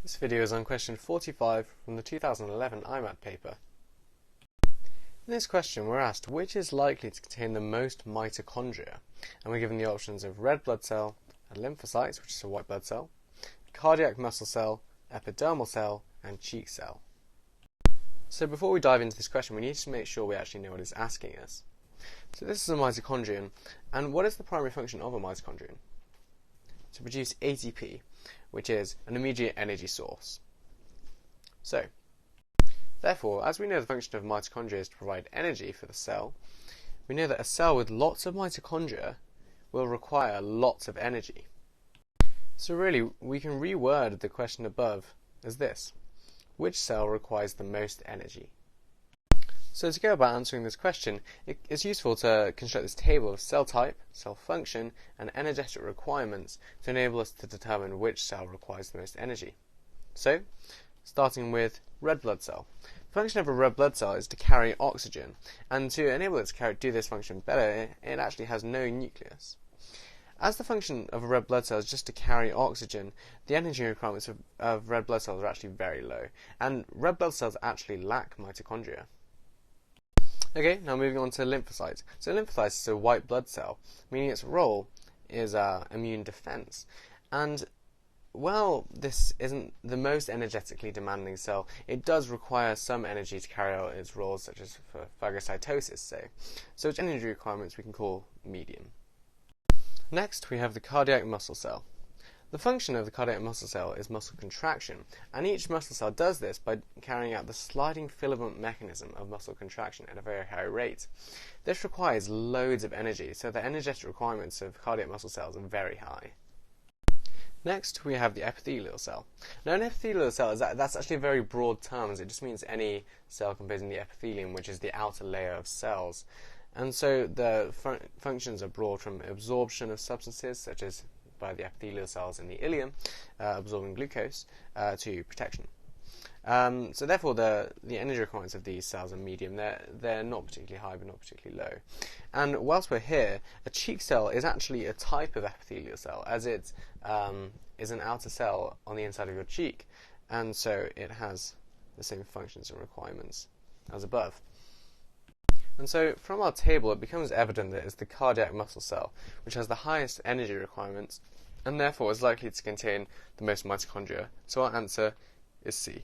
This video is on question 45 from the 2011 IMAT paper. In this question we're asked which is likely to contain the most mitochondria, and we're given the options of red blood cell, a lymphocyte, which is a white blood cell, cardiac muscle cell, epidermal cell, and cheek cell. So before we dive into this question we need to make sure we actually know what it's asking us. So this is a mitochondrion, and what is the primary function of a mitochondrion? To produce ATP, which is an immediate energy source. So, therefore, as we know the function of mitochondria is to provide energy for the cell, we know that a cell with lots of mitochondria will require lots of energy. So really, we can reword the question above as this: which cell requires the most energy? So to go about answering this question, it's useful to construct this table of cell type, cell function, and energetic requirements to enable us to determine which cell requires the most energy. So, starting with red blood cell. The function of a red blood cell is to carry oxygen, and to enable it to do this function better, it actually has no nucleus. As the function of a red blood cell is just to carry oxygen, the energy requirements of red blood cells are actually very low, and red blood cells actually lack mitochondria. Okay, now moving on to lymphocytes. So lymphocytes is a white blood cell, meaning its role is immune defense. And while this isn't the most energetically demanding cell, it does require some energy to carry out its roles, such as for phagocytosis, say. So its energy requirements we can call medium. Next, we have the cardiac muscle cell. The function of the cardiac muscle cell is muscle contraction, and each muscle cell does this by carrying out the sliding filament mechanism of muscle contraction at a very high rate. This requires loads of energy, so the energetic requirements of cardiac muscle cells are very high. Next, we have the epithelial cell. Now, an epithelial cell that's actually a very broad term, as it just means any cell composing the epithelium, which is the outer layer of cells. And so the functions are broad, from absorption of substances, such as by the epithelial cells in the ileum, absorbing glucose, to protection. So therefore the energy requirements of these cells are medium. They're not particularly high but not particularly low. And whilst we're here, a cheek cell is actually a type of epithelial cell, as it is an outer cell on the inside of your cheek, and so it has the same functions and requirements as above. And so from our table it becomes evident that it's the cardiac muscle cell which has the highest energy requirements and therefore is likely to contain the most mitochondria. So our answer is C.